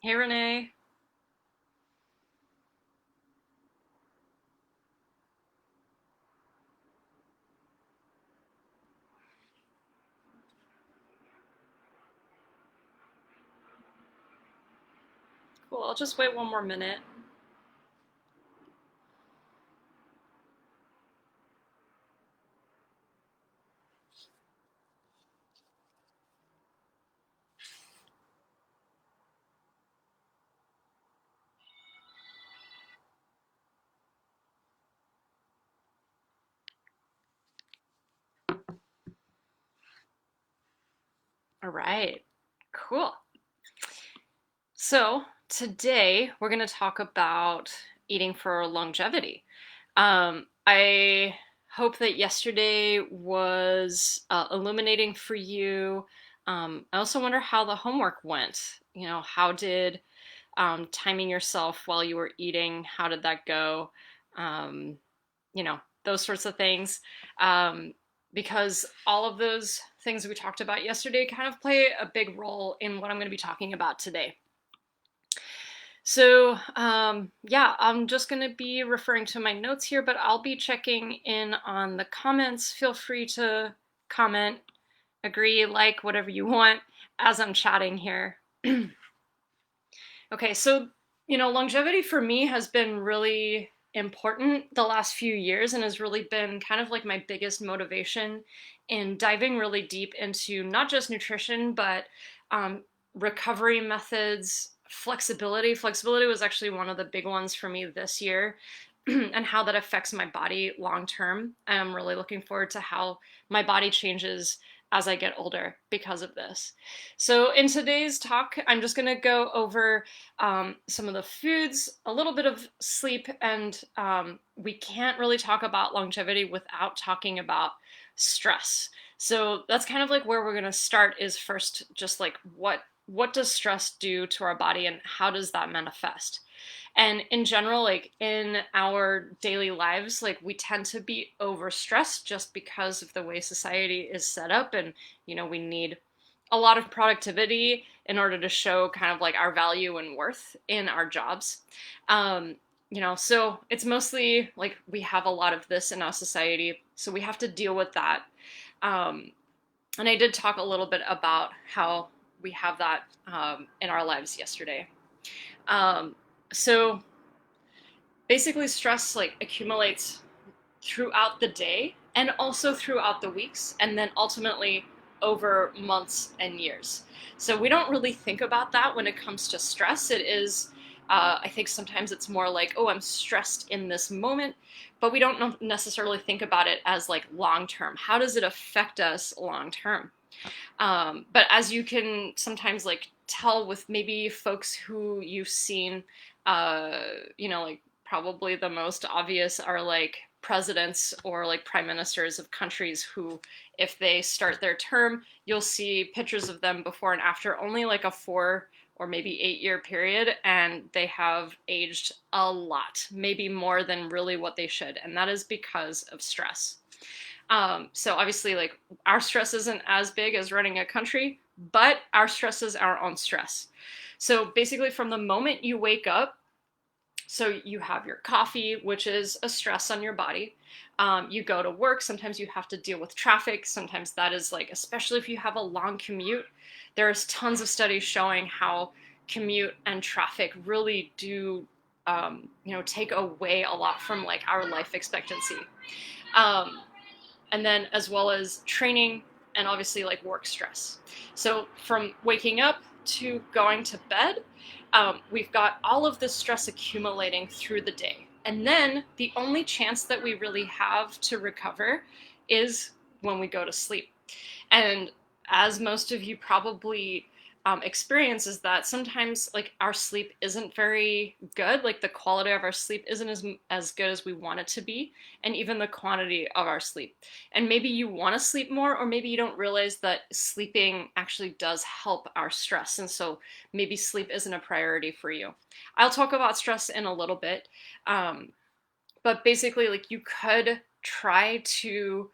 Hey Renee. Cool, I'll just wait one more minute. All right, cool. So today we're going to talk about eating for longevity. I hope that yesterday was illuminating for you. I also wonder how the homework went. How did timing yourself while you were eating, how did that go? Um, those sorts of things. Because all of those things we talked about yesterday kind of play a big role in what I'm going to be talking about today. So, yeah, I'm just going to be referring to my notes here, but I'll be checking in on the comments. Feel free to comment, agree, like, whatever you want as I'm chatting here. Okay, so, longevity for me has been really important the last few years and has really been kind of like my biggest motivation in diving really deep into not just nutrition, but um, recovery methods, flexibility. Flexibility was actually one of the big ones for me this year. And how that affects my body long term. I'm really looking forward to how my body changes as I get older because of this. So, in today's talk, I'm just going to go over some of the foods, a little bit of sleep, and we can't really talk about longevity without talking about stress. So that's kind of like where we're going to start is first just like what does stress do to our body and how does that manifest? And in general, like in our daily lives, like we tend to be overstressed just because of the way society is set up. And, we need a lot of productivity in order to show kind of like our value and worth in our jobs. So it's mostly like we have a lot of this in our society. So we have to deal with that. Um, and I did talk a little bit about how we have that in our lives yesterday. Um, so basically stress like accumulates throughout the day and also throughout the weeks and then ultimately over months and years. So we don't really think about that when it comes to stress. It is I think sometimes it's more like, oh, I'm stressed in this moment, but we don't necessarily think about it as like long term. How does it affect us long term? But as you can sometimes like tell with maybe folks who you've seen, uh, like probably the most obvious are like presidents or like prime ministers of countries who, if they start their term, you'll see pictures of them before and after only like a 4 or maybe 8 year period, and they have aged a lot, maybe more than really what they should. And that is because of stress. So obviously, like our stress isn't as big as running a country, but our stress is our own stress. So basically, from the moment you wake up, so you have your coffee, which is a stress on your body. You go to work. Sometimes you have to deal with traffic. Sometimes that is like, especially if you have a long commute, there's tons of studies showing how commute and traffic really do, take away a lot from like our life expectancy. Um, and then as well as training and obviously like work stress. So from waking up to going to bed, we've got all of this stress accumulating through the day. And then the only chance that we really have to recover is when we go to sleep. And as most of you probably experience is that sometimes like our sleep isn't very good, like the quality of our sleep isn't as good as we want it to be, and even the quantity of our sleep. And maybe you want to sleep more, or maybe you don't realize that sleeping actually does help our stress, and so maybe sleep isn't a priority for you. I'll talk about stress in a little bit, but basically like you could try to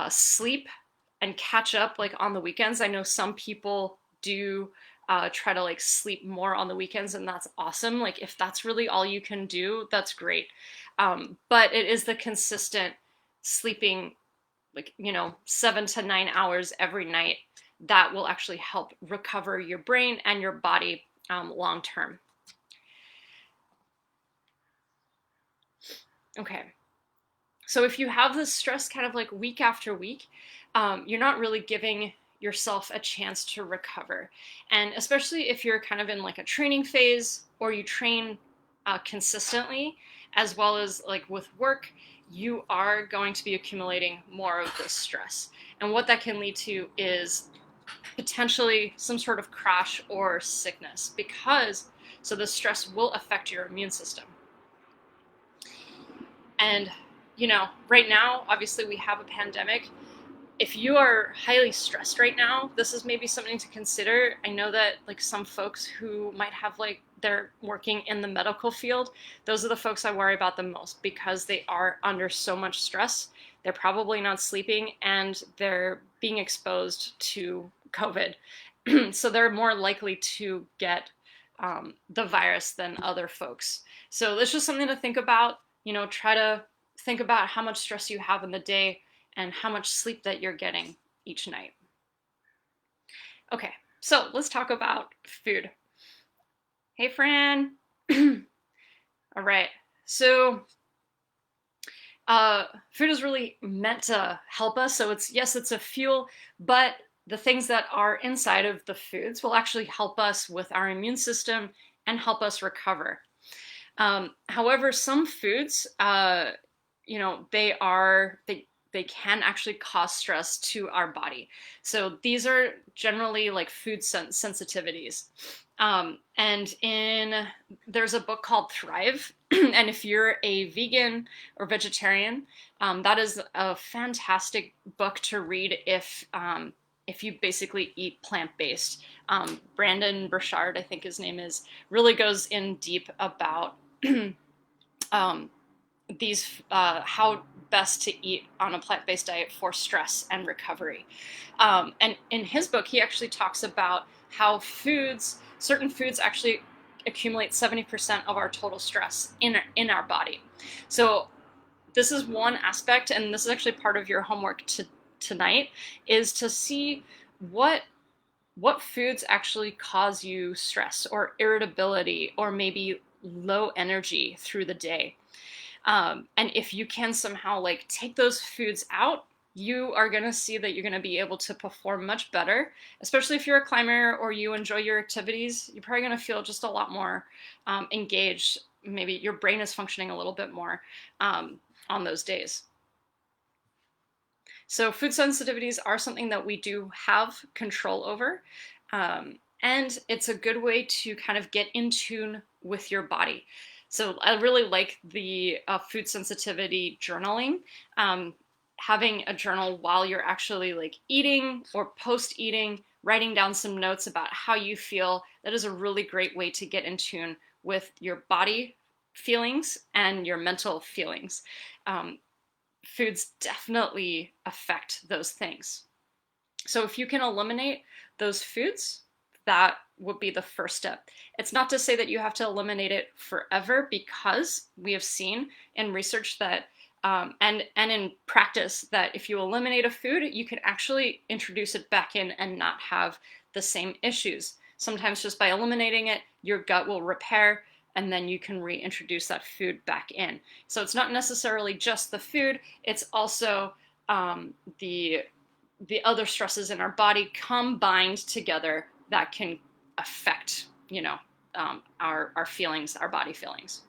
sleep and catch up like on the weekends. I know some people do try to like sleep more on the weekends, and that's awesome. Like if that's really all you can do, that's great. But it is the consistent sleeping, like, 7 to 9 hours every night, that will actually help recover your brain and your body long term. Okay. So if you have this stress kind of like week after week, you're not really giving yourself a chance to recover. And especially if you're kind of in like a training phase, or you train consistently, as well as like with work, you are going to be accumulating more of this stress. And what that can lead to is potentially some sort of crash or sickness, because so the stress will affect your immune system. And right now, obviously we have a pandemic. If you are highly stressed right now, this is maybe something to consider. I know that like some folks who might have like, they're working in the medical field, those are the folks I worry about the most, because they are under so much stress. They're probably not sleeping, and they're being exposed to COVID. So they're more likely to get the virus than other folks. So that's just something to think about. Try to think about how much stress you have in the day and how much sleep that you're getting each night. Okay, so let's talk about food. Hey, Fran. All right, so food is really meant to help us. So it's a fuel, but the things that are inside of the foods will actually help us with our immune system and help us recover. However, some foods, they can actually cause stress to our body. So these are generally like food sensitivities. And there's a book called Thrive. And if you're a vegan or vegetarian, that is a fantastic book to read if you basically eat plant-based. Brandon Burchard, I think his name is, really goes in deep about how best to eat on a plant-based diet for stress and recovery. And in his book, he actually talks about how certain foods actually accumulate 70% of our total stress in our body. So this is one aspect, and this is actually part of your homework tonight, is to see what foods actually cause you stress or irritability or maybe low energy through the day. And if you can somehow like take those foods out, you are going to see that you're going to be able to perform much better, especially if you're a climber or you enjoy your activities. You're probably going to feel just a lot more engaged. Maybe your brain is functioning a little bit more on those days. So food sensitivities are something that we do have control over. And it's a good way to kind of get in tune with your body. So I really like the food sensitivity journaling. Having a journal while you're actually like eating or post-eating, writing down some notes about how you feel, that is a really great way to get in tune with your body feelings and your mental feelings. Foods definitely affect those things. So if you can eliminate those foods, that would be the first step. It's not to say that you have to eliminate it forever, because we have seen in research that and in practice that if you eliminate a food, you can actually introduce it back in and not have the same issues. Sometimes just by eliminating it, your gut will repair, and then you can reintroduce that food back in. So it's not necessarily just the food, it's also the other stresses in our body combined together that can affect, our feelings, our body feelings.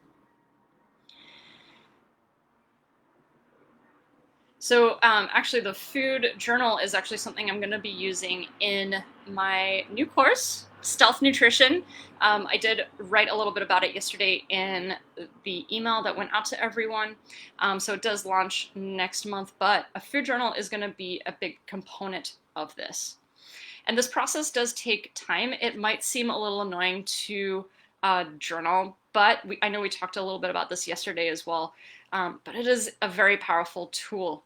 So actually the food journal is actually something I'm going to be using in my new course, Stealth Nutrition. I did write a little bit about it yesterday in the email that went out to everyone. So it does launch next month, but a food journal is going to be a big component of this. And this process does take time. It might seem a little annoying to journal, but I know we talked a little bit about this yesterday as well, but it is a very powerful tool.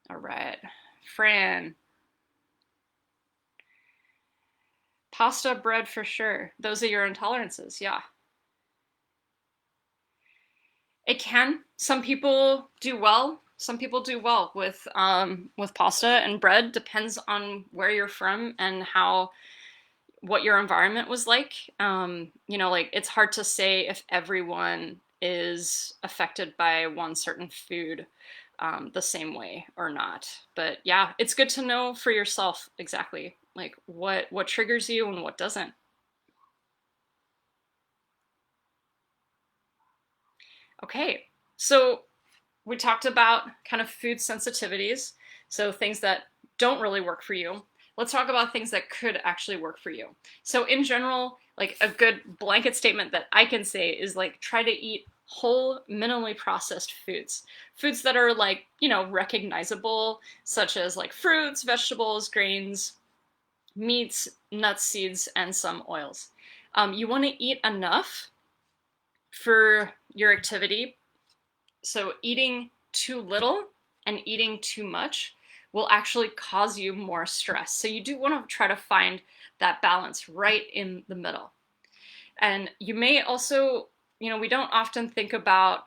All right, Fran. Pasta, bread for sure. Those are your intolerances, yeah. It can. Some people do well. Some people do well with pasta and bread. Depends on where you're from and how what your environment was like. Like it's hard to say if everyone is affected by one certain food the same way or not. But yeah, it's good to know for yourself exactly like what triggers you and what doesn't. Okay, so we talked about kind of food sensitivities, so things that don't really work for you. Let's talk about things that could actually work for you. So in general, like a good blanket statement that I can say is like try to eat whole, minimally processed foods. Foods that are like, recognizable, such as like fruits, vegetables, grains, meats, nuts, seeds, and some oils. You want to eat enough for your activity. So eating too little and eating too much will actually cause you more stress. So you do want to try to find that balance right in the middle. And you may also, we don't often think about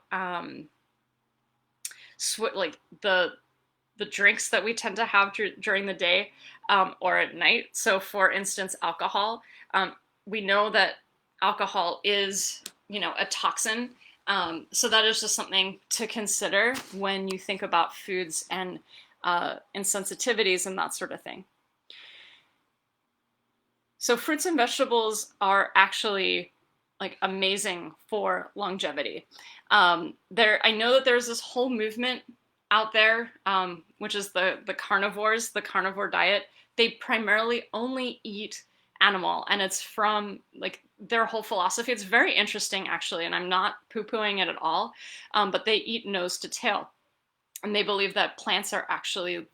like the drinks that we tend to have during the day or at night. So for instance, alcohol. We know that alcohol is, a toxin. So that is just something to consider when you think about foods and sensitivities and that sort of thing. So fruits and vegetables are actually like amazing for longevity. I know that there's this whole movement out there, which is the carnivores, the carnivore diet. They primarily only eat animal, and it's from like their whole philosophy. It's very interesting actually, and I'm not poo-pooing it at all, but they eat nose to tail, and they believe that plants are actually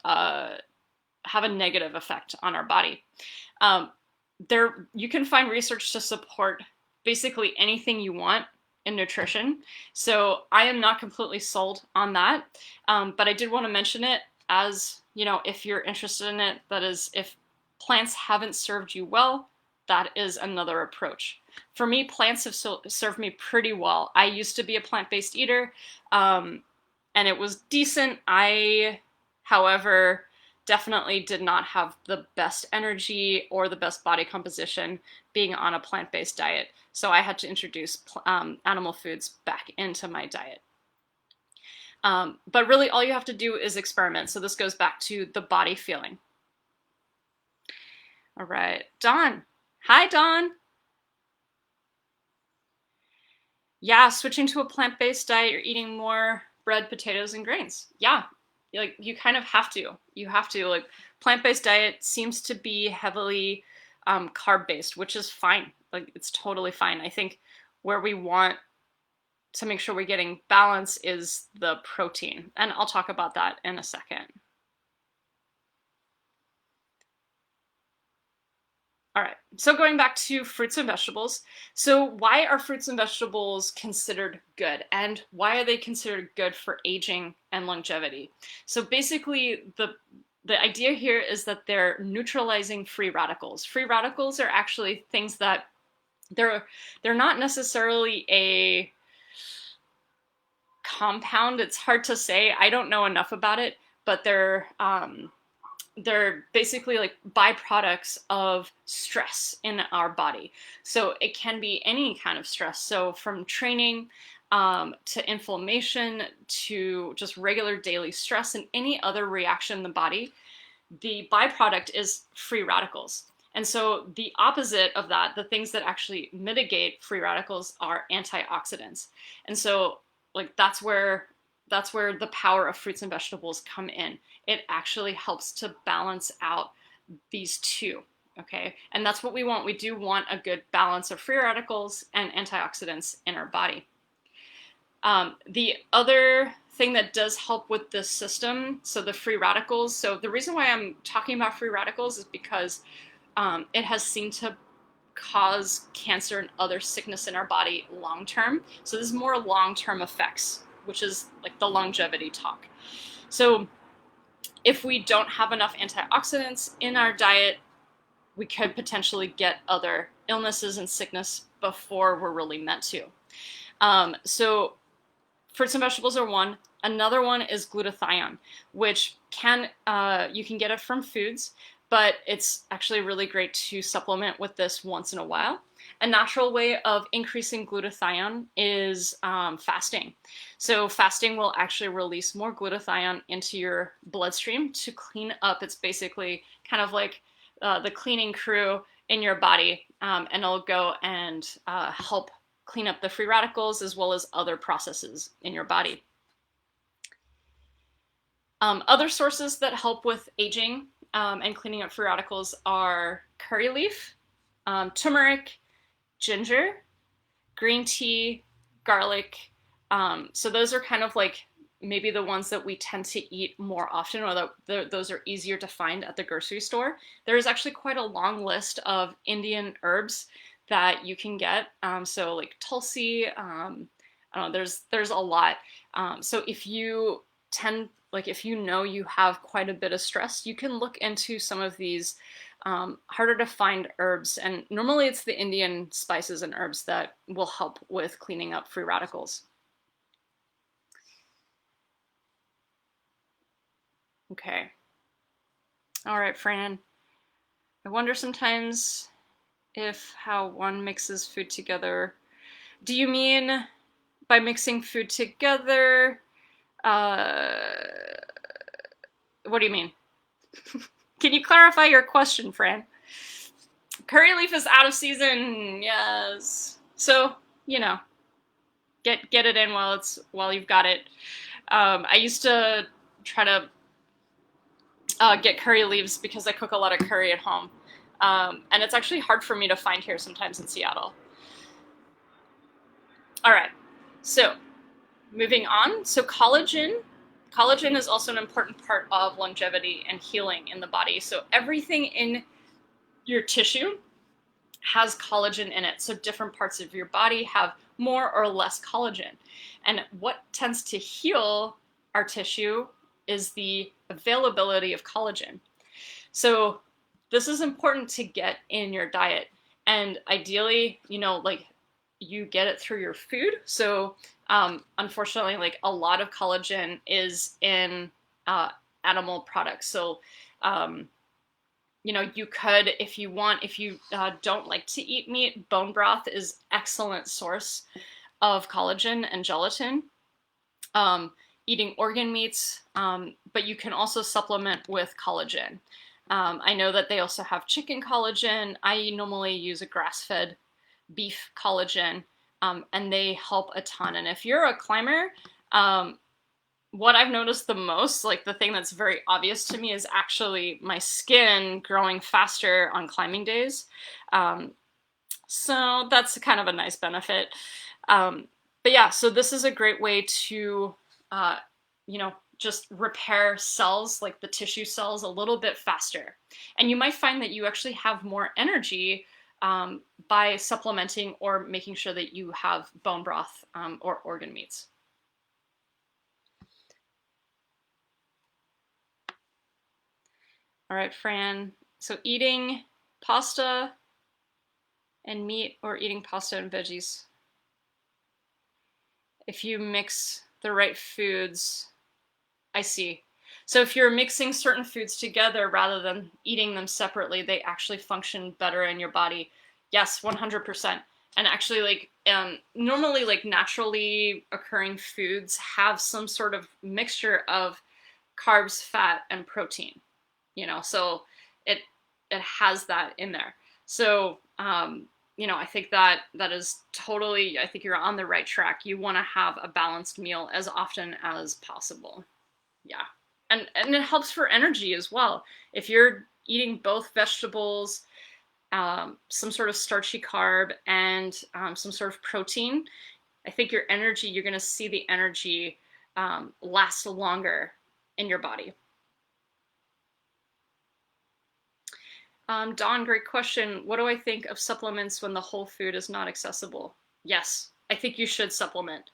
have a negative effect on our body. You can find research to support basically anything you want in nutrition. So I am not completely sold on that, but I did want to mention it as, if you're interested in it. That is, if plants haven't served you well, that is another approach. For me, plants have served me pretty well. I used to be a plant-based eater, and it was decent. However, definitely did not have the best energy or the best body composition being on a plant-based diet. So I had to introduce animal foods back into my diet. But really all you have to do is experiment. So this goes back to the body feeling. All right, Dawn. Hi, Dawn. Yeah, switching to a plant-based diet, you're eating more bread, potatoes, and grains. Yeah, like you kind of have to. You have to. Like plant-based diet seems to be heavily carb-based, which is fine. Like it's totally fine. I think where we want to make sure we're getting balance is the protein, and I'll talk about that in a second. All right, so going back to fruits and vegetables. So why are fruits and vegetables considered good, and why are they considered good for aging and longevity? So basically the idea here is that they're neutralizing free radicals. Free radicals are actually things that they're not necessarily a compound. It's hard to say. I don't know enough about it, but they're basically like byproducts of stress in our body. So it can be any kind of stress. So from training to inflammation to just regular daily stress and any other reaction in the body, the byproduct is free radicals. And so the opposite of that, the things that actually mitigate free radicals, are antioxidants. And so like that's where the power of fruits and vegetables come in. It actually helps to balance out these two, okay? And that's what we want. We do want a good balance of free radicals and antioxidants in our body. The other thing that does help with this system, so the free radicals, so the reason why I'm talking about free radicals is because it has seemed to cause cancer and other sickness in our body long term. So this is more long-term effects, which is like the longevity talk. So if we don't have enough antioxidants in our diet, we could potentially get other illnesses and sickness before we're really meant to. So fruits and vegetables are one. Another one is glutathione, which you can get it from foods, but it's actually really great to supplement with this once in a while. A natural way of increasing glutathione is fasting. So fasting will actually release more glutathione into your bloodstream to clean up. It's basically kind of like the cleaning crew in your body, and it'll go and help clean up the free radicals as well as other processes in your body. Other sources that help with aging and cleaning up free radicals are curry leaf, turmeric, ginger, green tea, garlic. So those are kind of like maybe the ones that we tend to eat more often, or those are easier to find at the grocery store. There is actually quite a long list of Indian herbs that you can get. So like tulsi, I don't know, there's a lot. So if you if you know you have quite a bit of stress, you can look into some of these harder to find herbs. And normally it's the Indian spices and herbs that will help with cleaning up free radicals. Okay. All right, Fran. I wonder sometimes if how one mixes food together. Do you mean by mixing food together? What do you mean? Can you clarify your question, Fran? Curry leaf is out of season, yes. So, get it in while you've got it. I used to try to get curry leaves because I cook a lot of curry at home. And it's actually hard for me to find here sometimes in Seattle. All right, so moving on. So collagen is also an important part of longevity and healing in the body. So everything in your tissue has collagen in it. So different parts of your body have more or less collagen. And what tends to heal our tissue is the availability of collagen. So this is important to get in your diet. And ideally, you get it through your food. So unfortunately, like a lot of collagen is in animal products. So, you could, if you want, if you don't like to eat meat, bone broth is excellent source of collagen and gelatin. Eating organ meats, but you can also supplement with collagen. I know that they also have chicken collagen. I normally use a grass-fed beef collagen, and they help a ton. And if you're a climber, what I've noticed the most, like the thing that's very obvious to me, is actually my skin growing faster on climbing days. So that's kind of a nice benefit. But yeah, so this is a great way to, just repair cells, like the tissue cells, a little bit faster. And you might find that you actually have more energy by supplementing or making sure that you have bone broth or organ meats. All right, Fran. So eating pasta and meat or eating pasta and veggies. If you mix the right foods, I see. So if you're mixing certain foods together rather than eating them separately, they actually function better in your body. Yes, 100%. And actually, normally, naturally occurring foods have some sort of mixture of carbs, fat, and protein. So it has that in there. So I think that is totally, I think you're on the right track. You want to have a balanced meal as often as possible. Yeah. And it helps for energy as well. If you're eating both vegetables, some sort of starchy carb, and some sort of protein, I think you're going to see the energy last longer in your body. Dawn, great question. What do I think of supplements when the whole food is not accessible? Yes, I think you should supplement.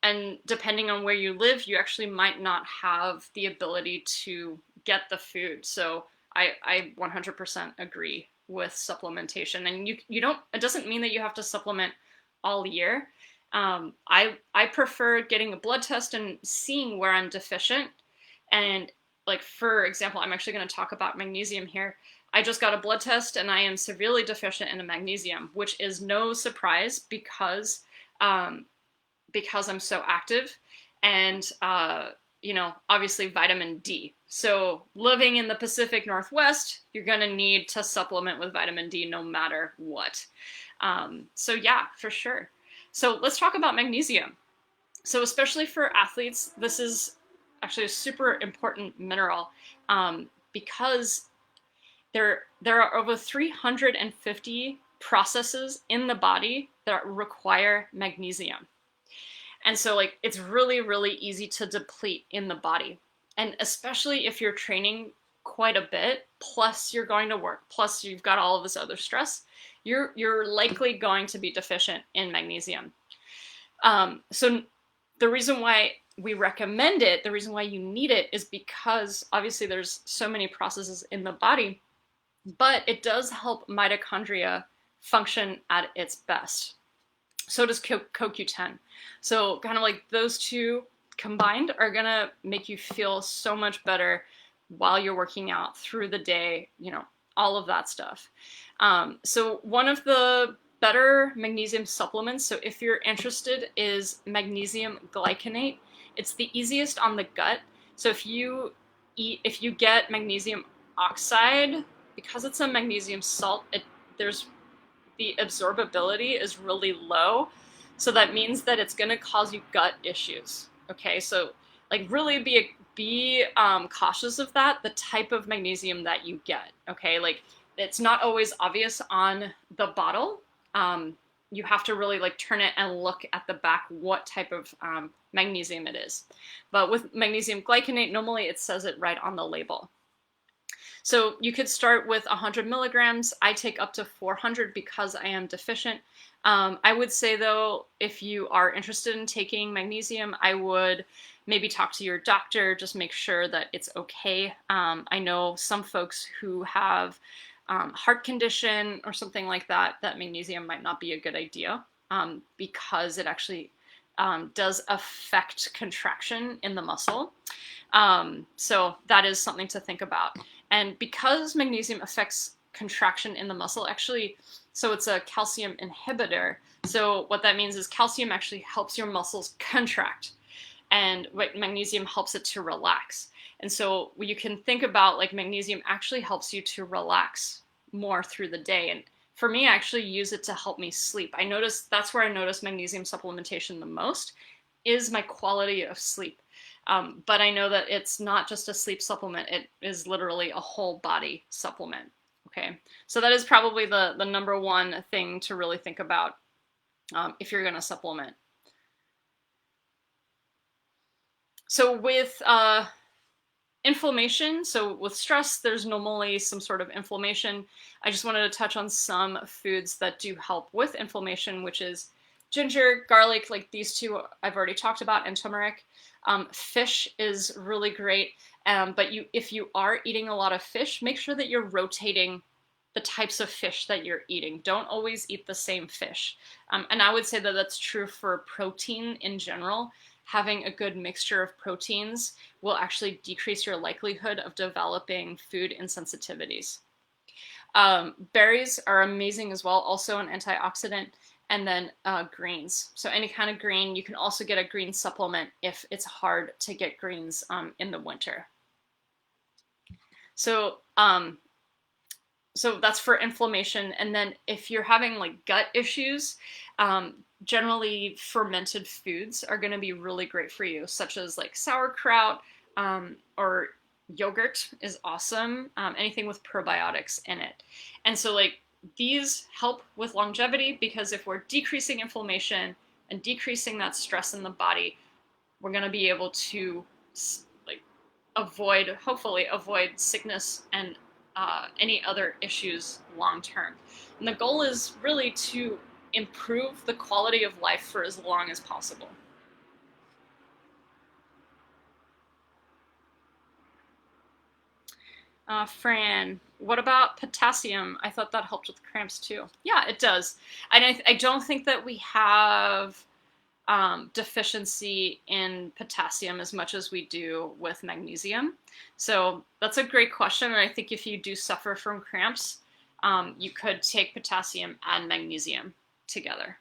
And depending on where you live, you actually might not have the ability to get the food. So I 100% agree with supplementation. And you don't, it doesn't mean that you have to supplement all year. I prefer getting a blood test and seeing where I'm deficient. And like, for example, I'm actually going to talk about magnesium here. I just got a blood test and I am severely deficient in magnesium, which is no surprise um, because I'm so active, and obviously vitamin D. So living in the Pacific Northwest, you're going to need to supplement with vitamin D no matter what. So yeah, for sure. So let's talk about magnesium. So especially for athletes, this is actually a super important mineral, because there are over 350 processes in the body that require magnesium. And so like it's really, really easy to deplete in the body. And especially if you're training quite a bit, plus you're going to work, plus you've got all of this other stress, you're likely going to be deficient in magnesium. So the reason why we recommend it, the reason why you need it, is because obviously there's so many processes in the body, but it does help mitochondria function at its best. So does CoQ10. So kind of like those two combined are gonna make you feel so much better while you're working out, through the day, all of that stuff. So one of the better magnesium supplements, so if you're interested, is magnesium glycinate. It's the easiest on the gut. So if you get magnesium oxide, because it's a magnesium salt, the absorbability is really low. So that means that it's going to cause you gut issues. Okay, so like really be cautious of that, the type of magnesium that you get. Okay, like it's not always obvious on the bottle. You have to really like turn it and look at the back what type of magnesium it is. But with magnesium glycinate, normally it says it right on the label. So you could start with 100 milligrams. I take up to 400 because I am deficient. I would say though, if you are interested in taking magnesium, I would maybe talk to your doctor, just make sure that it's okay. I know some folks who have heart condition or something like that, that magnesium might not be a good idea, because it actually does affect contraction in the muscle. So that is something to think about. And because magnesium affects contraction in the muscle, actually, so it's a calcium inhibitor. So what that means is calcium actually helps your muscles contract, and magnesium helps it to relax. And so you can think about like magnesium actually helps you to relax more through the day. And for me, I actually use it to help me sleep. That's where I notice magnesium supplementation the most, is my quality of sleep. But I know that it's not just a sleep supplement, it is literally a whole body supplement. Okay, so that is probably the number one thing to really think about if you're going to supplement. So with inflammation, so with stress, there's normally some sort of inflammation. I just wanted to touch on some foods that do help with inflammation, which is ginger, garlic, like these two I've already talked about, and turmeric. Fish is really great, but if you are eating a lot of fish, make sure that you're rotating the types of fish that you're eating. Don't always eat the same fish. And I would say that that's true for protein in general. Having a good mixture of proteins will actually decrease your likelihood of developing food insensitivities. Berries are amazing as well, also an antioxidant. And then greens. So any kind of green. You can also get a green supplement if it's hard to get greens in the winter. So so that's for inflammation. And then if you're having like gut issues, generally fermented foods are going to be really great for you, such as like sauerkraut, or yogurt is awesome. Anything with probiotics in it. And so like these help with longevity, because if we're decreasing inflammation and decreasing that stress in the body, we're going to be able to like hopefully avoid sickness and any other issues long term. And the goal is really to improve the quality of life for as long as possible. Fran, what about potassium? I thought that helped with cramps too. Yeah, it does. And I don't think that we have deficiency in potassium as much as we do with magnesium. So that's a great question. And I think if you do suffer from cramps, you could take potassium and magnesium together.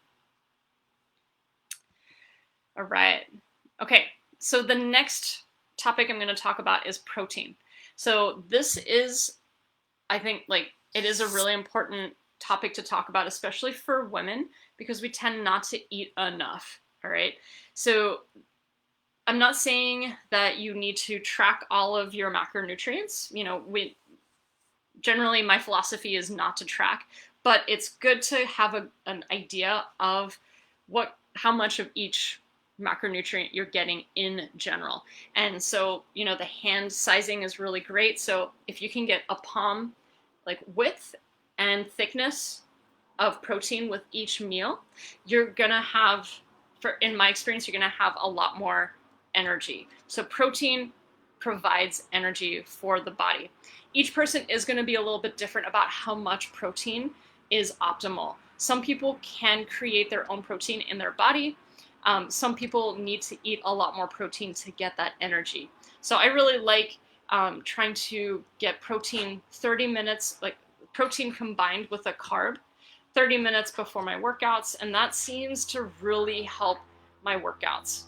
All right. Okay. So the next topic I'm going to talk about is protein. So this is, I think, like, it is a really important topic to talk about, especially for women, because we tend not to eat enough. All right. So I'm not saying that you need to track all of your macronutrients. Generally my philosophy is not to track, but it's good to have an idea of how much of each macronutrient you're getting in general. And so, the hand sizing is really great. So if you can get a palm like width and thickness of protein with each meal, you're gonna have, in my experience, you're gonna have a lot more energy. So protein provides energy for the body. Each person is going to be a little bit different about how much protein is optimal. Some people can create their own protein in their body. Some people need to eat a lot more protein to get that energy. So I really like trying to get protein 30 minutes, like protein combined with a carb, 30 minutes before my workouts, and that seems to really help my workouts.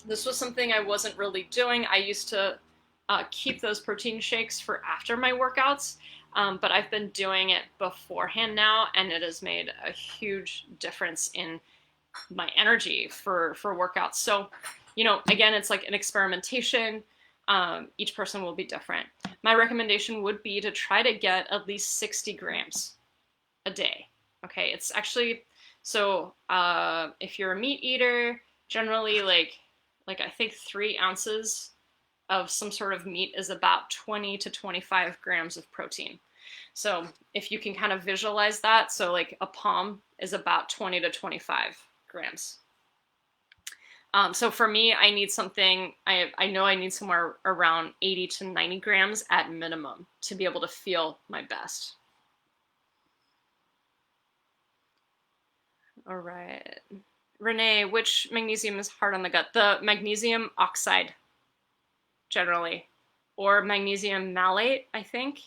This was something I wasn't really doing. I used to keep those protein shakes for after my workouts, but I've been doing it beforehand now, and it has made a huge difference in my energy for workouts. So, again, it's like an experimentation. Each person will be different. My recommendation would be to try to get at least 60 grams a day. Okay, it's actually, so if you're a meat eater, generally like I think 3 ounces of some sort of meat is about 20 to 25 grams of protein. So if you can kind of visualize that, so like a palm is about 20 to 25 grams. So for me, I need something, I know I need somewhere around 80 to 90 grams at minimum to be able to feel my best. All right. Renee, which magnesium is hard on the gut? The magnesium oxide, generally, or magnesium malate, I think.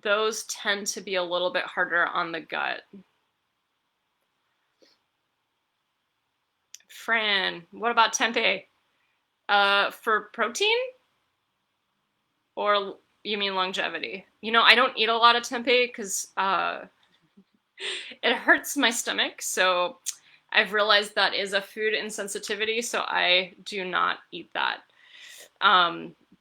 Those tend to be a little bit harder on the gut. Fran, what about tempeh? For protein? Or you mean longevity? I don't eat a lot of tempeh because it hurts my stomach, so I've realized that is a food insensitivity, so I do not eat that.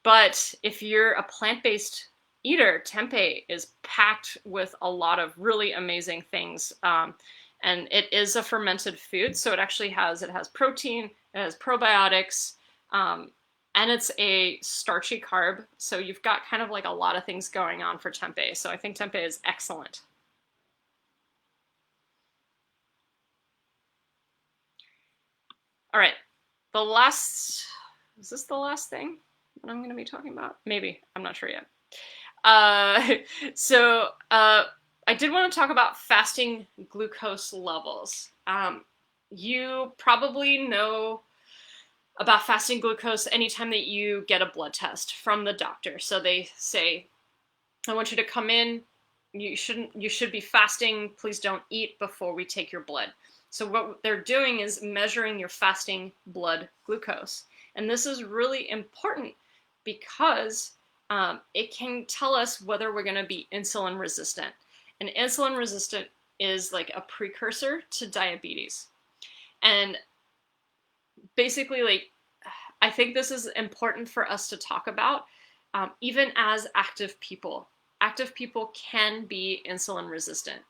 But if you're a plant-based eater, tempeh is packed with a lot of really amazing things. And it is a fermented food, so it has protein, it has probiotics, and it's a starchy carb, so you've got kind of like a lot of things going on for tempeh. So I think tempeh is excellent. All right, is this the last thing that I'm going to be talking about? Maybe, I'm not sure yet. So I did want to talk about fasting glucose levels. You probably know about fasting glucose anytime that you get a blood test from the doctor. So they say, I want you to come in, you should be fasting, please don't eat before we take your blood. So what they're doing is measuring your fasting blood glucose. And this is really important because it can tell us whether we're going to be insulin resistant. And insulin resistant is like a precursor to diabetes. And basically, like, I think this is important for us to talk about, even as active people. Active people can be insulin resistant.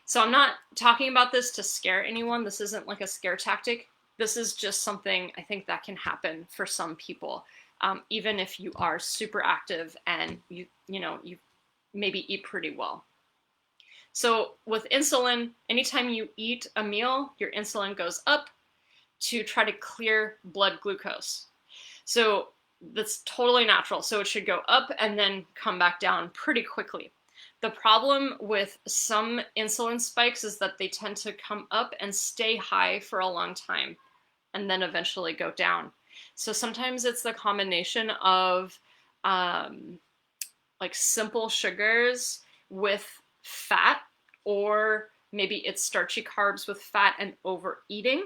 So I'm not talking about this to scare anyone. This isn't like a scare tactic. This is just something I think that can happen for some people, even if you are super active and you maybe eat pretty well. So with insulin, anytime you eat a meal, your insulin goes up to try to clear blood glucose. So That's totally natural. So it should go up and then come back down pretty quickly. The problem with some insulin spikes is that they tend to come up and stay high for a long time and then eventually go down. So sometimes it's the combination of um, like simple sugars with fat, or maybe it's starchy carbs with fat and overeating,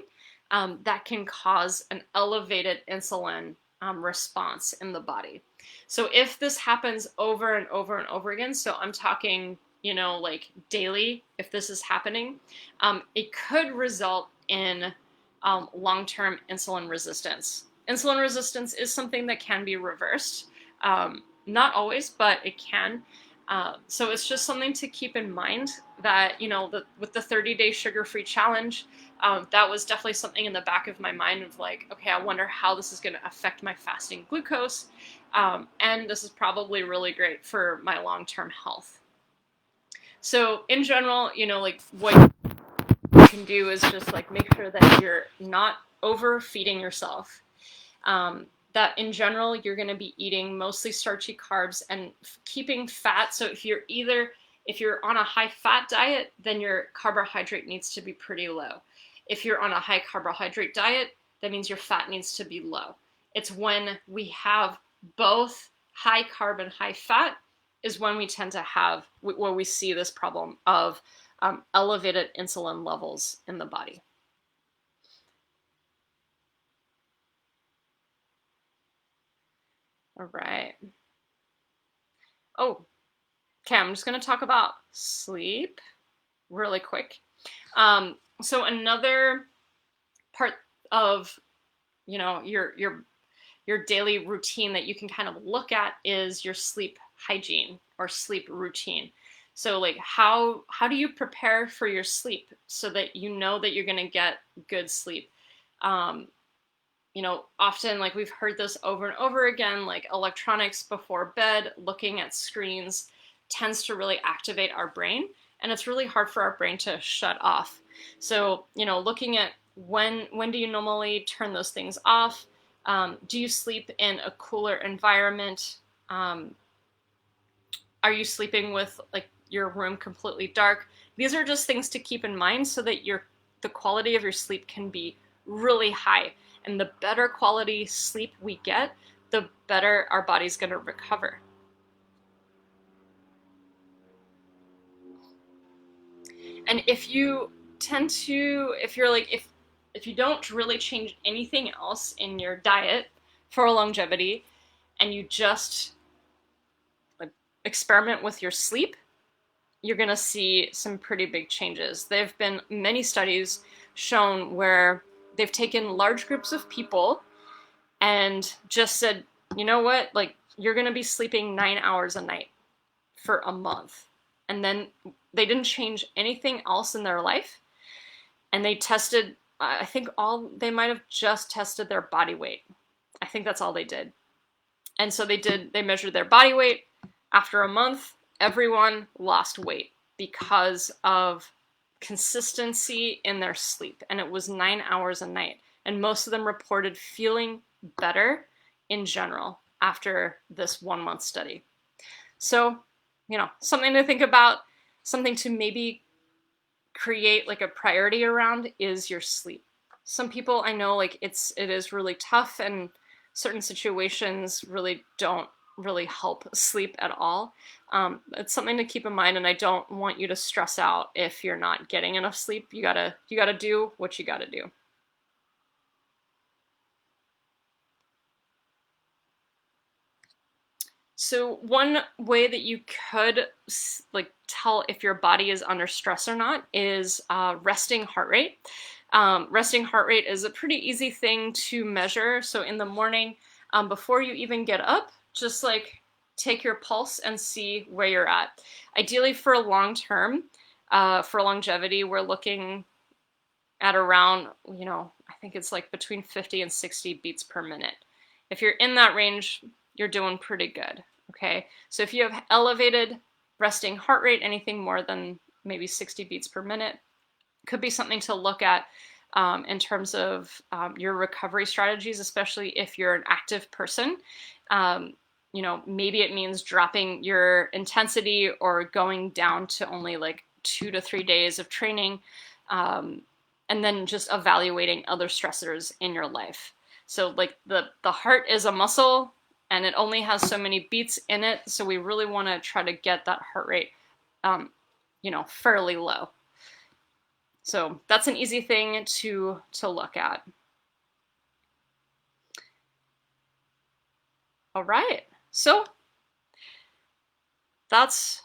that can cause an elevated insulin response in the body. So if this happens over and over and over again, so I'm talking, like daily, if this is happening, it could result in long-term insulin resistance. Insulin resistance is something that can be reversed. Not always, but it can. So it's just something to keep in mind that, with the 30-day sugar-free challenge, that was definitely something in the back of my mind of like, okay, I wonder how this is going to affect my fasting glucose. And this is probably really great for my long-term health. So in general, like what you can do is just like make sure that you're not overfeeding yourself. That in general, you're going to be eating mostly starchy carbs and keeping fat. So if you're on a high fat diet, then your carbohydrate needs to be pretty low. If you're on a high carbohydrate diet, that means your fat needs to be low. It's when we have both high carb and high fat is when we tend to have, where we see this problem of elevated insulin levels in the body. All right. Oh, okay, I'm just going to talk about sleep really quick. So another part of, your daily routine that you can kind of look at is your sleep hygiene or sleep routine. So like how do you prepare for your sleep so that you know that you're going to get good sleep? Often, like we've heard this over and over again, like electronics before bed, looking at screens tends to really activate our brain, and it's really hard for our brain to shut off. So, looking at when do you normally turn those things off? Do you sleep in a cooler environment? Are you sleeping with like your room completely dark? These are just things to keep in mind so that the quality of your sleep can be really high. And the better quality sleep we get, the better our body's going to recover. And if you don't really change anything else in your diet for longevity, and you just like experiment with your sleep, you're going to see some pretty big changes. There have been many studies shown where they've taken large groups of people and just said, you know what, like you're going to be sleeping 9 hours a night for a month. And then they didn't change anything else in their life. And they tested, I think they might have just tested their body weight. I think that's all they did. And so they measured their body weight. After a month, everyone lost weight because of consistency in their sleep. And it was 9 hours a night. And most of them reported feeling better in general after this 1 month study. So, something to think about, something to maybe create like a priority around is your sleep. Some people I know, like it is really tough, and certain situations really don't really help sleep at all. It's something to keep in mind, and I don't want you to stress out if you're not getting enough sleep. You gotta do what you gotta do. So one way that you could like tell if your body is under stress or not is resting heart rate. Resting heart rate is a pretty easy thing to measure. So in the morning, before you even get up, just like take your pulse and see where you're at. Ideally for long term, for longevity, we're looking at around, I think it's like between 50 and 60 beats per minute. If you're in that range, you're doing pretty good, okay? So if you have elevated resting heart rate, anything more than maybe 60 beats per minute, could be something to look at in terms of your recovery strategies, especially if you're an active person. Maybe it means dropping your intensity or going down to only like 2 to 3 days of training, and then just evaluating other stressors in your life. So like the heart is a muscle and it only has so many beats in it. So we really want to try to get that heart rate, fairly low. So that's an easy thing to look at. All right. So that's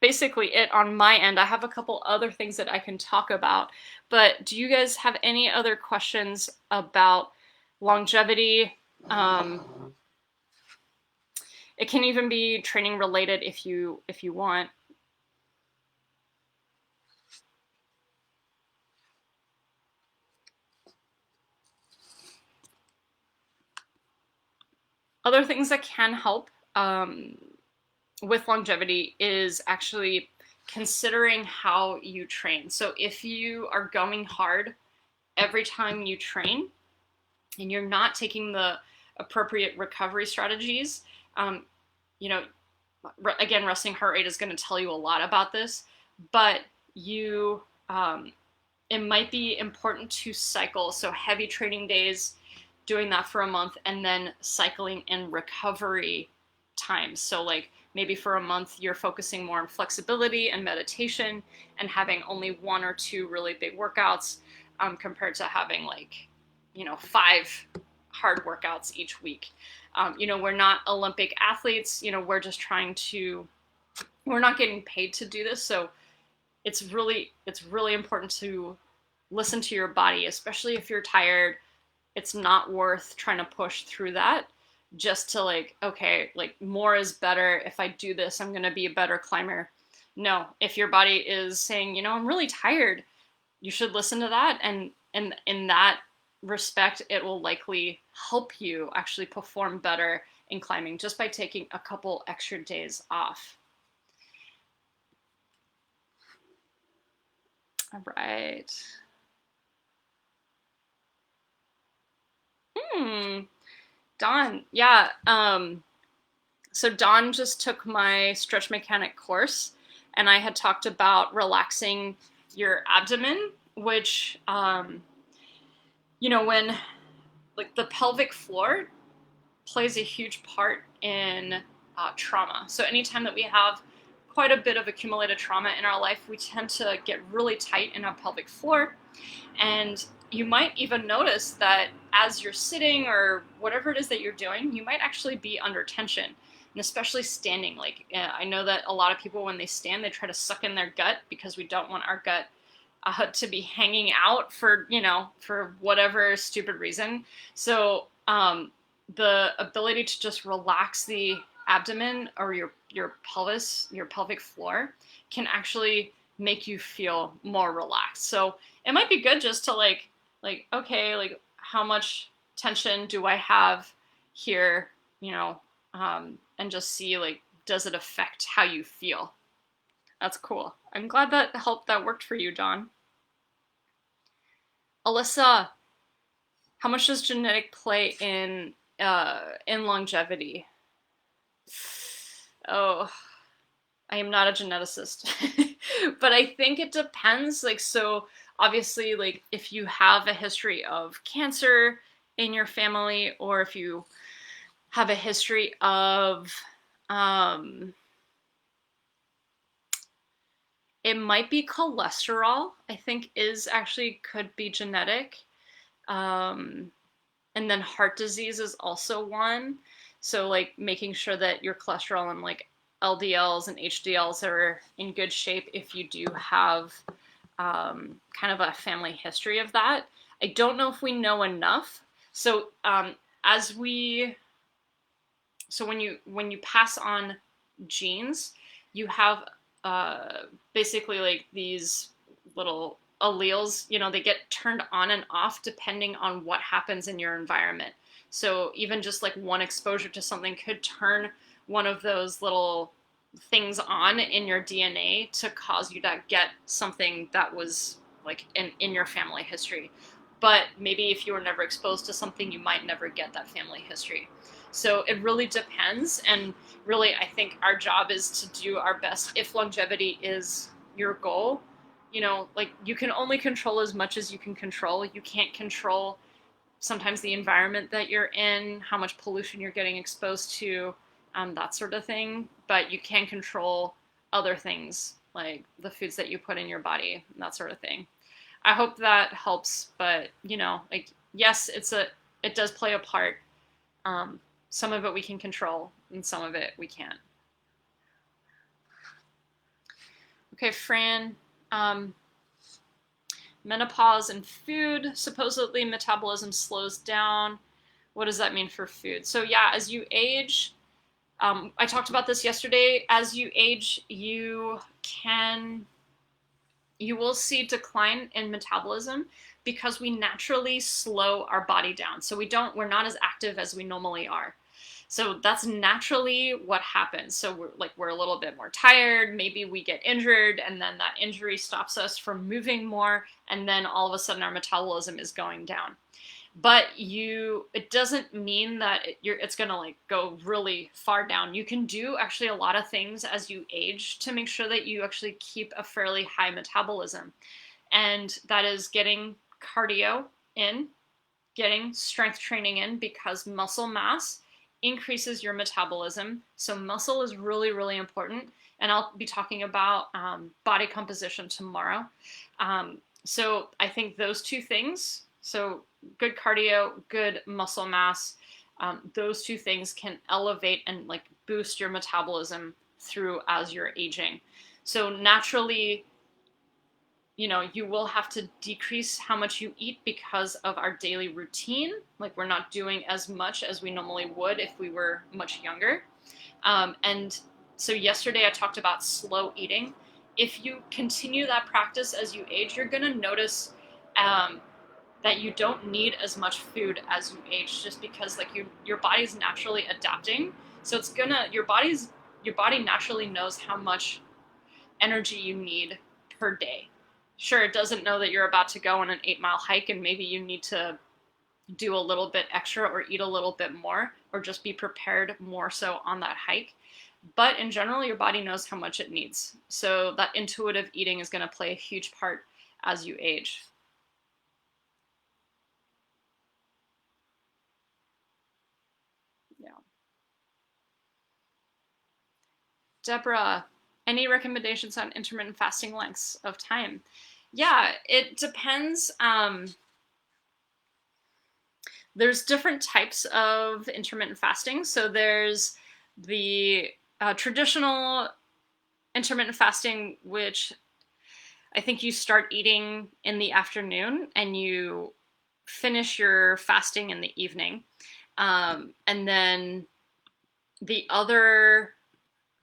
basically it on my end. I have a couple other things that I can talk about, but do you guys have any other questions about longevity? It can even be training related if you want. Other things that can help with longevity is actually considering how you train. So if you are going hard every time you train and you're not taking the appropriate recovery strategies, again, resting heart rate is going to tell you a lot about this, but it might be important to cycle. So heavy training days, doing that for a month, and then cycling in recovery times. So like maybe for a month, you're focusing more on flexibility and meditation and having only 1 or 2 really big workouts, compared to having 5 hard workouts each week. We're not Olympic athletes, we're just we're not getting paid to do this. So it's really important to listen to your body, especially if you're tired. It's not worth trying to push through that just to more is better. If I do this, I'm going to be a better climber. No, if your body is saying, I'm really tired, you should listen to that. And in that respect, it will likely help you actually perform better in climbing just by taking a couple extra days off. All right. Dawn, yeah. So Dawn just took my stretch mechanic course, and I had talked about relaxing your abdomen, which, when the pelvic floor plays a huge part in trauma. So anytime that we have quite a bit of accumulated trauma in our life, we tend to get really tight in our pelvic floor. And you might even notice that as you're sitting or whatever it is that you're doing, you might actually be under tension, and especially standing. I know that a lot of people, when they stand, they try to suck in their gut because we don't want our gut to be hanging out for whatever stupid reason. So the ability to just relax the abdomen or your pelvis, your pelvic floor, can actually make you feel more relaxed. So it might be good just to okay, how much tension do I have here, and just see does it affect how you feel? That's cool. I'm glad that worked for you, Dawn. Alyssa, how much does genetic play in longevity? Oh, I am not a geneticist, but I think it depends. So obviously, if you have a history of cancer in your family, or if you have a history of, it might be cholesterol, I think could be genetic. And then heart disease is also one. So making sure that your cholesterol and LDLs and HDLs are in good shape if you do have kind of a family history of that. I don't know if we know enough. So when you pass on genes, you have basically these little alleles, they get turned on and off depending on what happens in your environment. So even just one exposure to something could turn one of those little things on in your DNA to cause you to get something that was like in your family history. But maybe if you were never exposed to something, you might never get that family history. So it really depends. And really, I think our job is to do our best. If longevity is your goal, like you can only control as much as you can control. You can't control sometimes the environment that you're in, how much pollution you're getting exposed to, that sort of thing. But you can control other things like the foods that you put in your body, and that sort of thing. I hope that helps, but like yes, it does play a part. Some of it we can control, and some of it we can't. Okay, Fran. Menopause and food. Supposedly metabolism slows down. What does that mean for food? So yeah, as you age, I talked about this yesterday. As you age, you will see decline in metabolism because we naturally slow our body down. So we're not as active as we normally are. So that's naturally what happens. So we're a little bit more tired, maybe we get injured, and then that injury stops us from moving more, and then all of a sudden our metabolism is going down. But it doesn't mean that it's going to like go really far down. You can do actually a lot of things as you age to make sure that you actually keep a fairly high metabolism. And that is getting cardio in, getting strength training in, because muscle mass increases your metabolism. So muscle is really, really important. And I'll be talking about body composition tomorrow. So I think those two things, so good cardio, good muscle mass, those two things can elevate and like boost your metabolism through as you're aging. So naturally, you will have to decrease how much you eat because of our daily routine. Like we're not doing as much as we normally would if we were much younger. And so yesterday I talked about slow eating. If you continue that practice as you age, you're going to notice that you don't need as much food as you age, just because like your body's naturally adapting. So your body naturally knows how much energy you need per day. Sure, it doesn't know that you're about to go on an 8-mile hike and maybe you need to do a little bit extra or eat a little bit more or just be prepared more so on that hike. But in general, your body knows how much it needs. So that intuitive eating is going to play a huge part as you age. Yeah. Deborah, any recommendations on intermittent fasting lengths of time? Yeah, it depends. There's different types of intermittent fasting. So there's the traditional intermittent fasting, which I think you start eating in the afternoon and you finish your fasting in the evening. And then the other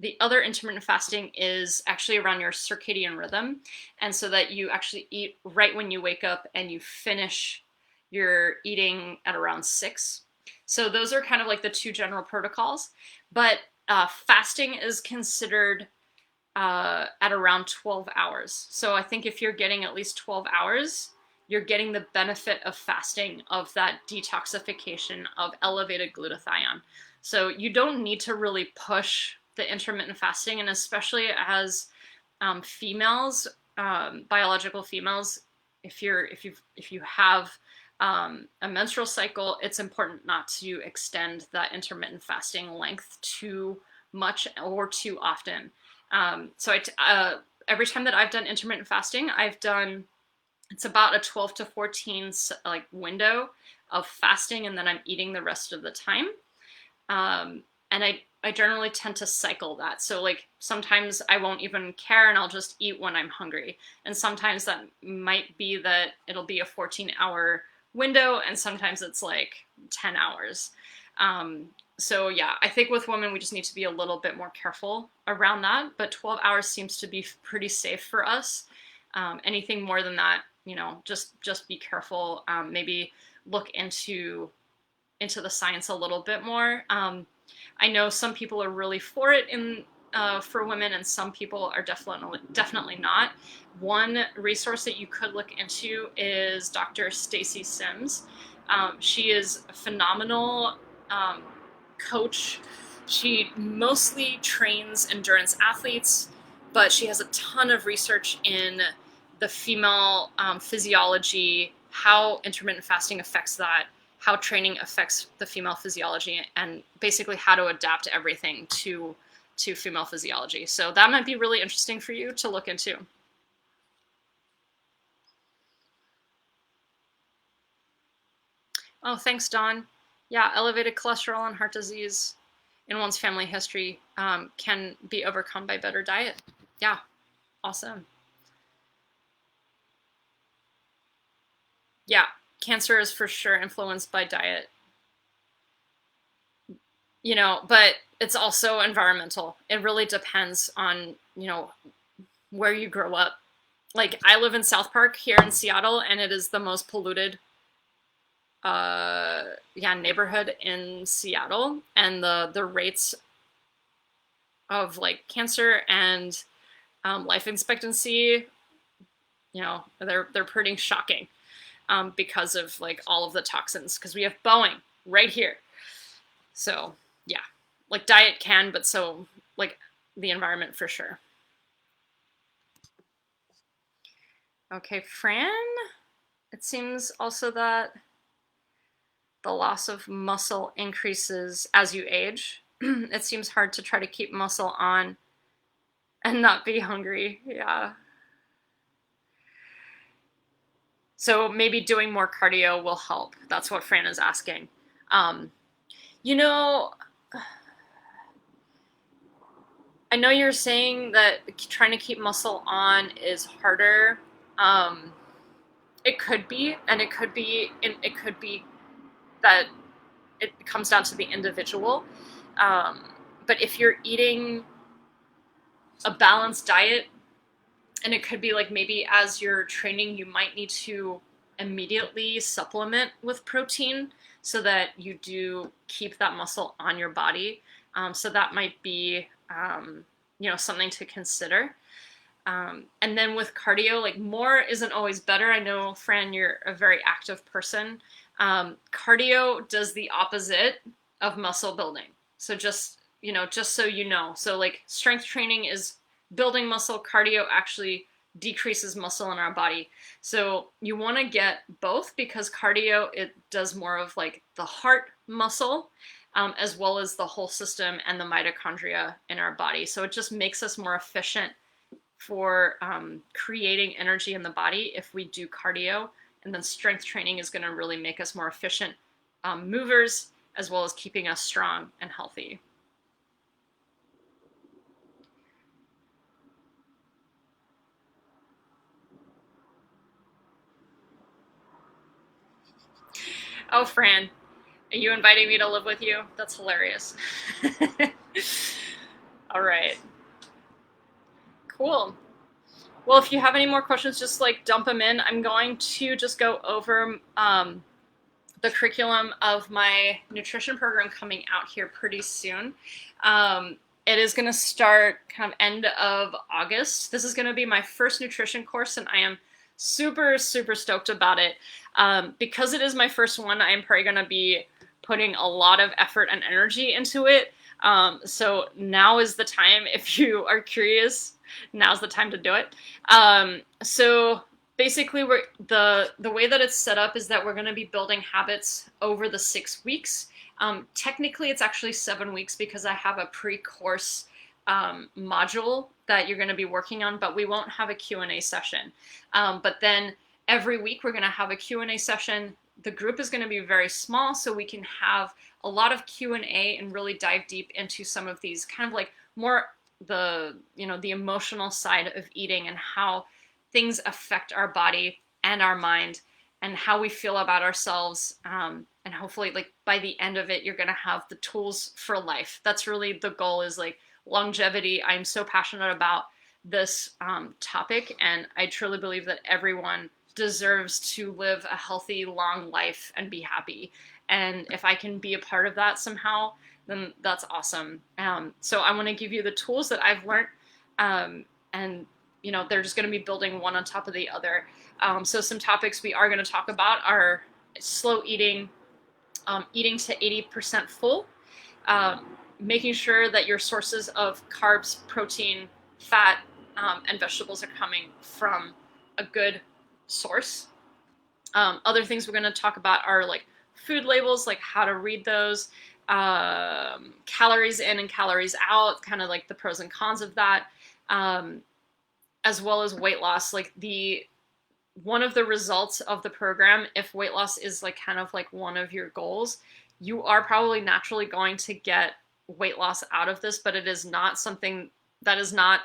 intermittent fasting is actually around your circadian rhythm, and so that you actually eat right when you wake up and you finish your eating at around 6. So those are kind of like the two general protocols. But fasting is considered at around 12 hours. So I think if you're getting at least 12 hours, you're getting the benefit of fasting, of that detoxification of elevated glutathione. So you don't need to really push the intermittent fasting, and especially as females, biological females, if you have a menstrual cycle, it's important not to extend that intermittent fasting length too much or too often. So every time that I've done intermittent fasting, it's about a 12 to 14 like window of fasting, and then I'm eating the rest of the time. And I generally tend to cycle that. So like sometimes I won't even care and I'll just eat when I'm hungry. And sometimes that might be that it'll be a 14-hour window, and sometimes it's like 10 hours. So yeah, I think with women, we just need to be a little bit more careful around that. But 12 hours seems to be pretty safe for us. Anything more than that, just be careful. Maybe look into the science a little bit more. I know some people are really for it in for women, and some people are definitely not. One resource that you could look into is Dr. Stacy Sims. She is a phenomenal um, coach. She mostly trains endurance athletes, but she has a ton of research in the female physiology, how intermittent fasting affects that, how training affects the female physiology, and basically how to adapt everything to female physiology. So that might be really interesting for you to look into. Oh, thanks, Dawn. Yeah, elevated cholesterol and heart disease in one's family history can be overcome by better diet. Yeah, awesome. Yeah, cancer is for sure influenced by diet, but it's also environmental. It really depends on, where you grow up. Like, I live in South Park here in Seattle, and it is the most polluted neighborhood in Seattle, and the rates of like cancer and life expectancy, they're pretty shocking because of like all of the toxins. Because we have Boeing right here, so yeah, like diet can, but so like the environment for sure. Okay, Fran. It seems also that the loss of muscle increases as you age. It seems hard to try to keep muscle on and not be hungry. Yeah. So maybe doing more cardio will help. That's what Fran is asking. Um, you know, I know you're saying that trying to keep muscle on is harder. Um, it could be, and it could be that it comes down to the individual. Um, but if you're eating a balanced diet, and it could be like maybe as you're training, you might need to immediately supplement with protein so that you do keep that muscle on your body. So that might be, something to consider. And then with cardio, like more isn't always better. I know, Fran, you're a very active person. Cardio does the opposite of muscle building. So just so you know. So like strength training is building muscle, cardio actually decreases muscle in our body. So you want to get both because cardio, it does more of like the heart muscle, as well as the whole system and the mitochondria in our body. So it just makes us more efficient for creating energy in the body if we do cardio. And then strength training is going to really make us more efficient movers, as well as keeping us strong and healthy. Oh, Fran, are you inviting me to live with you? That's hilarious. All right. Cool. Well, if you have any more questions, just like dump them in. I'm going to just go over the curriculum of my nutrition program coming out here pretty soon. It is going to start kind of end of August. This is going to be my first nutrition course, and I am super, super stoked about it. Because it is my first one, I am probably going to be putting a lot of effort and energy into it. So now is the time, if you are curious, now's the time to do it. So basically, the way that it's set up is that we're going to be building habits over the 6 weeks. Technically, it's actually 7 weeks because I have a pre-course module that you're going to be working on, but we won't have a Q&A session. But then every week we're going to have a Q&A session. The group is going to be very small, so we can have a lot of Q&A and really dive deep into some of these kind of like more the emotional side of eating and how things affect our body and our mind and how we feel about ourselves. And hopefully, like by the end of it, you're going to have the tools for life. That's really the goal, is like longevity. I'm so passionate about this topic, and I truly believe that everyone deserves to live a healthy, long life and be happy. And if I can be a part of that somehow, then that's awesome. So I want to give you the tools that I've learned, and they're just going to be building one on top of the other. So some topics we are going to talk about are slow eating, eating to 80% full, making sure that your sources of carbs, protein, fat, and vegetables are coming from a good source. Other things we're going to talk about are like food labels, like how to read those, calories in and calories out, kind of like the pros and cons of that, as well as weight loss. Like one of the results of the program, if weight loss is like kind of like one of your goals, you are probably naturally going to get weight loss out of this, but it is not something that is not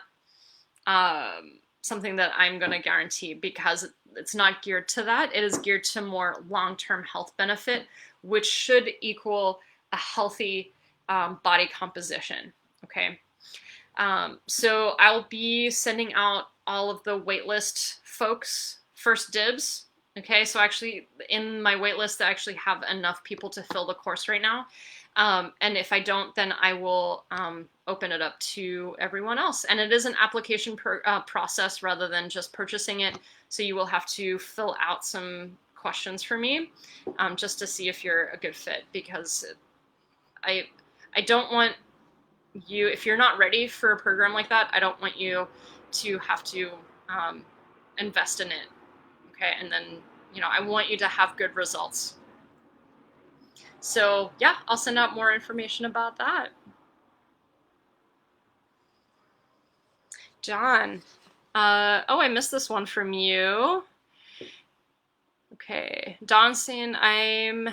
something that I'm going to guarantee, because it's not geared to that. It is geared to more long-term health benefit, which should equal a healthy body composition. Okay. So I'll be sending out all of the waitlist folks first dibs. Okay, so actually in my waitlist, I actually have enough people to fill the course right now. And if I don't, then I will open it up to everyone else. And it is an application process rather than just purchasing it. So you will have to fill out some questions for me just to see if you're a good fit, because I don't want you, if you're not ready for a program like that, I don't want you to have to invest in it. Okay, and then, I want you to have good results. So yeah, I'll send out more information about that. John, I missed this one from you. Okay, Don saying, I'm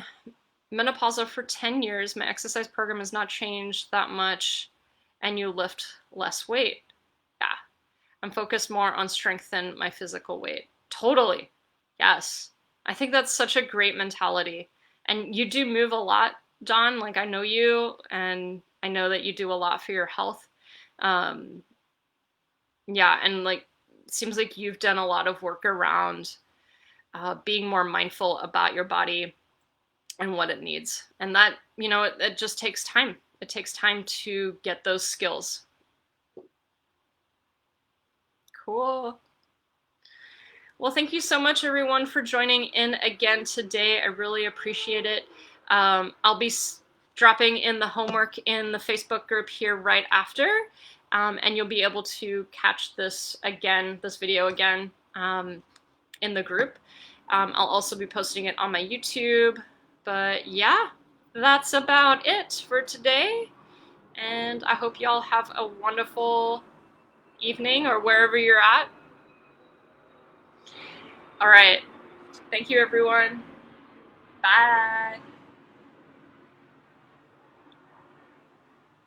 menopausal for 10 years. My exercise program has not changed that much, and you lift less weight. Yeah, I'm focused more on strength than my physical weight. Totally. Yes. I think that's such a great mentality. And you do move a lot, John. Like, I know you, and I know that you do a lot for your health. Yeah, and like, it seems like you've done a lot of work around being more mindful about your body and what it needs. And that, it just takes time. It takes time to get those skills. Cool. Well, thank you so much, everyone, for joining in again today. I really appreciate it. I'll be dropping in the homework in the Facebook group here right after, and you'll be able to catch this video again in the group. I'll also be posting it on my YouTube. But yeah, that's about it for today. And I hope y'all have a wonderful evening or wherever you're at. All right. Thank you, everyone. Bye.